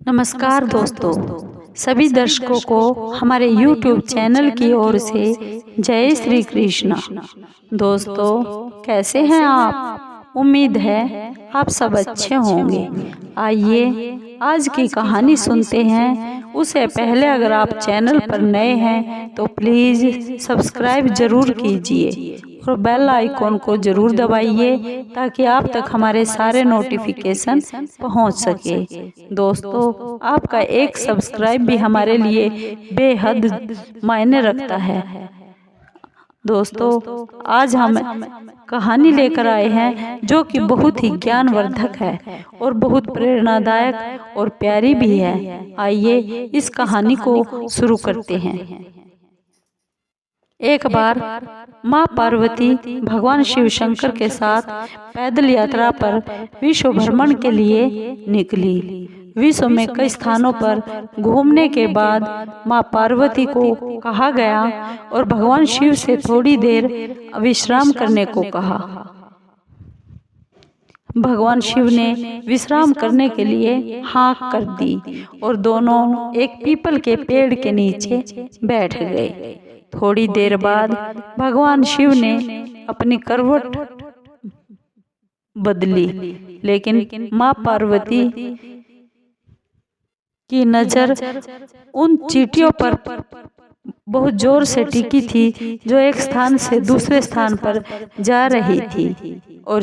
नमस्कार दोस्तों, सभी दर्शकों को हमारे YouTube चैनल की ओर से जय श्री कृष्ण। दोस्तों, कैसे हैं आप? उम्मीद है आप सब अच्छे होंगे। आइए आज की कहानी सुनते हैं। उससे पहले अगर आप चैनल पर नए हैं तो प्लीज़ सब्सक्राइब जरूर कीजिए और बेल आइकॉन को जरूर दबाइए ताकि आप तक हमारे सारे नोटिफिकेशन पहुंच सके। दोस्तों, आपका एक सब्सक्राइब भी हमारे लिए बेहद मायने रखता है। दोस्तों, आज हम कहानी लेकर आए हैं जो कि बहुत ही ज्ञानवर्धक है और बहुत प्रेरणादायक और प्यारी भी है। आइए इस कहानी को शुरू करते हैं। एक बार माँ पार्वती भगवान शिव शंकर के साथ पैदल यात्रा पर विश्व भ्रमण के लिए निकली। विश्व में कई स्थानों पर घूमने के बाद माँ पार्वती को कहा गया और भगवान शिव से थोड़ी देर विश्राम करने को कहा। भगवान शिव ने विश्राम करने के लिए हाँक कर दी और दोनों एक पीपल के पेड़ के नीचे बैठ गए। थोड़ी देर बाद भगवान शिव ने अपनी करवट बदली, लेकिन माँ पार्वती की नजर उन चींटियों पर बहुत जोर से टिकी थी जो एक स्थान से दूसरे स्थान पर जा रही थी और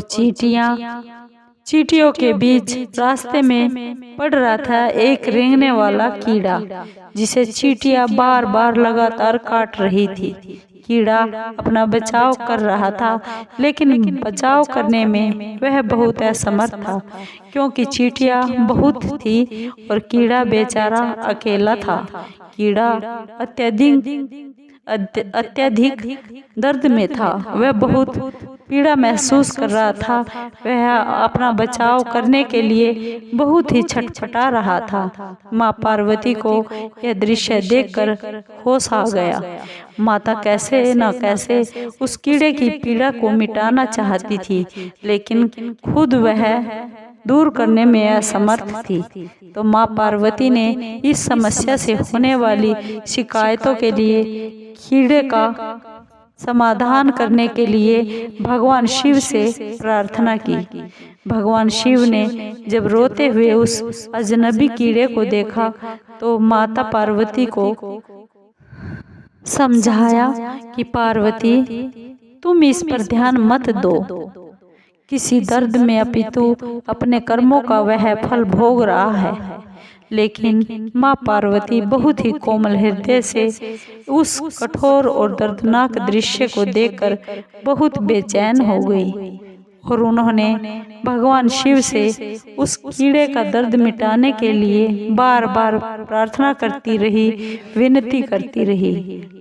चींटियों के बीच रास्ते में पड़ रहा था एक रेंगने वाला कीड़ा जिसे चींटियां बार बार लगातार काट रही थी। कीड़ा अपना बचाव कर रहा था, लेकिन बचाव करने में वह बहुत असमर्थ था क्योंकि चींटियां बहुत थी और कीड़ा बेचारा अकेला था। कीड़ा अत्यधिक दर्द में था। वह बहुत पीड़ा महसूस कर रहा था। वह अपना बचाव करने के लिए बहुत ही छटपटा रहा था। माँ पार्वती को यह दृश्य देखकर होश आ गया। माता कैसे न कैसे उस कीड़े की पीड़ा को मिटाना चाहती थी, लेकिन खुद वह दूर करने में असमर्थ थी। तो माँ पार्वती ने इस समस्या से होने वाली शिकायतों के लिए कीड़े का समाधान करने के लिए भगवान शिव से प्रार्थना की। भगवान शिव ने जब रोते हुए उस अजनबी कीड़े को देखा तो माता पार्वती को समझाया कि पार्वती, तुम इस पर ध्यान मत दो। किसी दर्द में अपितु अपने कर्मों का वह फल भोग रहा है। लेकिन माँ पार्वती बहुत ही कोमल हृदय से उस कठोर और दर्दनाक दृश्य को देखकर बहुत बेचैन हो गई और उन्होंने भगवान शिव से उस कीड़े का दर्द मिटाने के लिए बार बार प्रार्थना करती रही, विनती करती रही।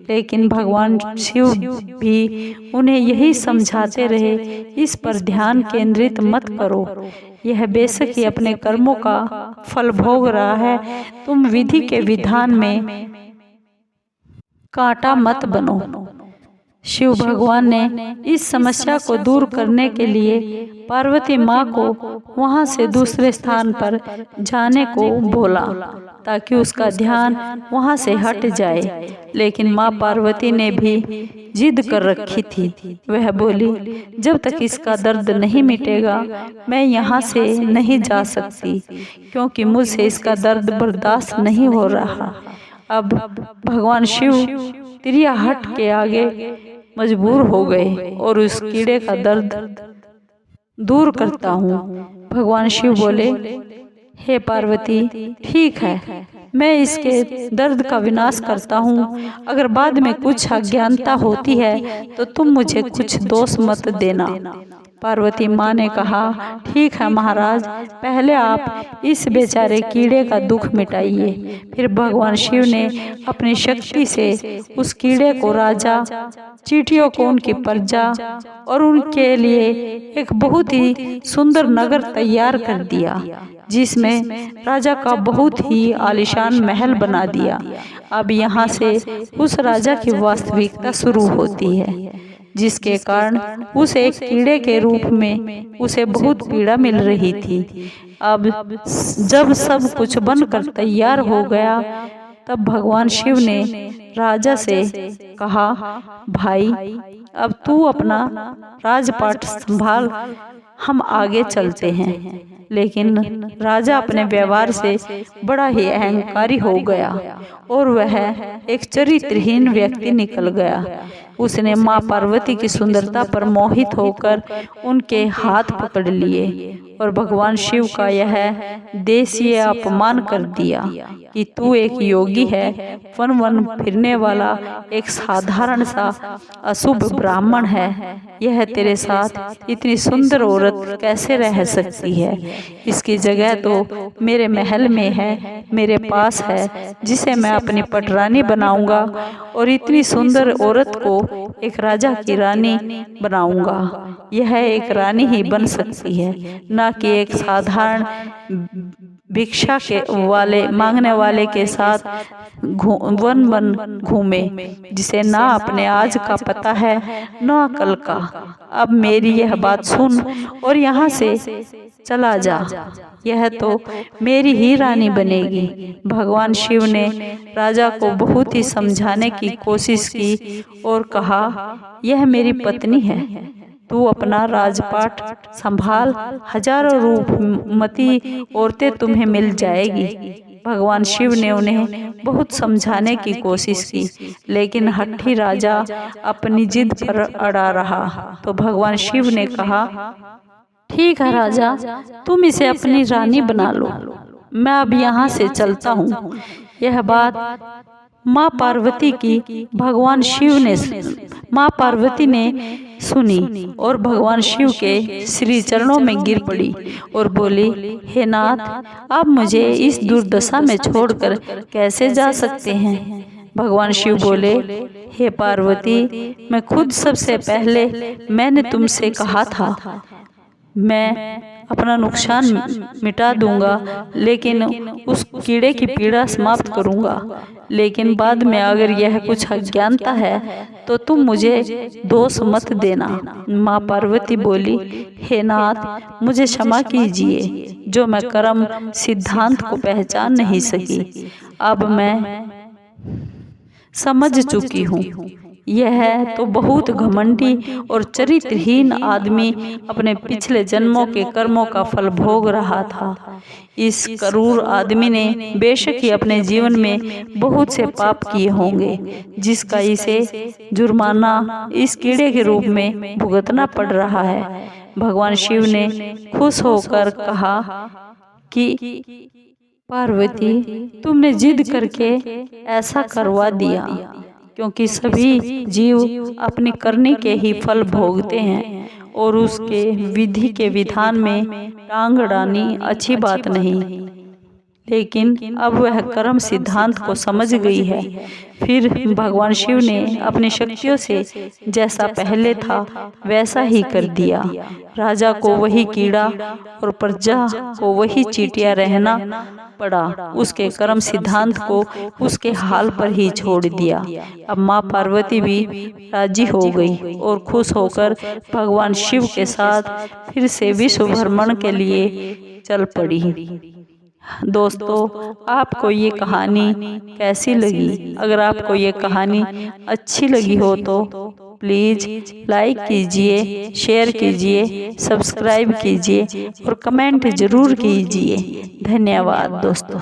लेकिन भगवान शिव भी उन्हें यही समझाते रहे, इस पर ध्यान केंद्रित मत करो। यह बेशक ही अपने कर्मों का फल भोग रहा है। तुम विधि के विधान में कांटा मत बनो। शिव भगवान ने इस समस्या को दूर करने के लिए पार्वती माँ को वहां से दूसरे स्थान पर जाने को बोला ताकि उसका ध्यान वहां से हट जाए। लेकिन माँ पार्वती ने भी जिद कर रखी थी। वह बोली, जब तक इसका दर्द नहीं मिटेगा मैं यहाँ से नहीं जा सकती, क्योंकि मुझसे इसका दर्द बर्दाश्त नहीं हो रहा। अब भगवान शिव तिरियाहट के आगे मजबूर हो गए और उस कीड़े का दर्द दूर करता हूँ। भगवान शिव बोले, हे पार्वती, ठीक है, मैं इसके दर्द का विनाश करता हूँ। अगर बाद में कुछ अज्ञानता होती है तो तुम मुझे कुछ दोष मत देना। पार्वती माँ ने कहा, ठीक है महाराज, पहले आप इस बेचारे कीड़े का दुख मिटाइए। फिर भगवान शिव ने अपनी शक्ति से उस कीड़े को, राजा चींटियों को उनकी प्रजा और उनके लिए एक बहुत ही सुंदर नगर तैयार कर दिया, जिसमें राजा का बहुत ही आलीशान महल बना दिया। अब यहाँ से उस राजा की वास्तविकता शुरू होती है, जिसके कारण उस एक कीड़े के रूप में उसे बहुत पीड़ा मिल रही थी। अब जब सब कुछ बनकर तैयार हो गया तब भगवान शिव ने राजा से कहा, भाई अब तू अपना राजपाट संभाल, हम आगे चलते हैं। लेकिन राजा अपने व्यवहार से बड़ा ही अहंकारी हो गया और वह एक चरित्रहीन व्यक्ति निकल गया। उसने माँ पार्वती की सुंदरता पर मोहित होकर उनके हाथ पकड़ लिए और भगवान शिव का यह देशीय अपमान कर दिया कि तू एक योगी है, वन वन फिरने वाला एक साधारण सा अशुभ ब्राह्मण है। यह तेरे साथ इतनी सुंदर औरत कैसे रह सकती है? इसकी जगह तो मेरे महल में है, मेरे पास है, जिसे मैं अपनी पटरानी बनाऊंगा और इतनी सुंदर औरत को एक राजा की रानी बनाऊंगा। यह एक रानी ही बन सकती है, न कि एक साधारण भिक्षा के वाले मांगने वाले के साथ वन वन घूमे, जिसे ना अपने आज का पता है न कल का। अब मेरी यह बात सुन और यहाँ से चला जा, यह तो मेरी ही रानी बनेगी। भगवान शिव ने राजा को बहुत ही समझाने की कोशिश की और कहा, यह मेरी पत्नी है, तू अपना राजपाट संभाल, हजारों रूपमती औरतें तुम्हें मिल जाएगी। भगवान शिव ने उन्हें बहुत समझाने की कोशिश की, लेकिन हट्ठी राजा अपनी जिद पर अड़ा रहा। तो भगवान शिव ने कहा, ठीक है राजा, तुम इसे अपनी रानी बना लो, मैं अब यहाँ से चलता हूँ। यह बात माँ पार्वती की माँ पार्वती ने सुनी और भगवान शिव के श्री चरणों में गिर पड़ी और बोली, हे नाथ, आप मुझे इस दुर्दशा में छोड़कर कैसे जा सकते हैं? भगवान शिव बोले, हे पार्वती, मैं खुद सबसे पहले मैंने तुमसे कहा था मैं अपना नुकसान मिटा दूंगा, लेकिन उस कीड़े की पीड़ा समाप्त करूंगा। लेकिन बाद में अगर यह कुछ अज्ञानता है तो तुम मुझे दोष मत देना। माँ पार्वती बोली, हे नाथ, मुझे क्षमा कीजिए, जो मैं कर्म सिद्धांत को पहचान नहीं सकी। अब मैं समझ चुकी हूँ, यह तो बहुत घमंडी और चरित्रहीन आदमी अपने पिछले जन्मों के कर्मों का फल भोग रहा था। इस क्रूर आदमी ने बेशक ही अपने जीवन में बहुत से पाप किए होंगे, जिसका इसे जुर्माना इस कीड़े के रूप में भुगतना पड़ रहा है। भगवान शिव ने खुश होकर कहा कि पार्वती, तुमने जिद करके ऐसा करवा दिया, क्योंकि सभी जीव अपनी करनी के ही फल भोगते हैं और उसके विधि के विधान में टांग अड़ानी अच्छी बात नहीं। लेकिन अब वह कर्म सिद्धांत को समझ गई है। फिर भगवान शिव ने अपनी शक्तियों से जैसा पहले था वैसा ही कर दिया। राजा को वही कीड़ा और प्रजा को वही चींटियां रहना पड़ा। उसके कर्म सिद्धांत को उसके हाल पर ही छोड़ दिया। अब माँ पार्वती भी राजी हो गई और खुश होकर भगवान शिव के साथ फिर से विश्व भ्रमण के लिए चल पड़ी। दोस्तों, आपको ये कहानी कैसी लगी? अगर आपको ये कहानी अच्छी लगी हो तो प्लीज़ लाइक कीजिए, शेयर कीजिए, सब्सक्राइब कीजिए और कमेंट ज़रूर कीजिए। धन्यवाद दोस्तों।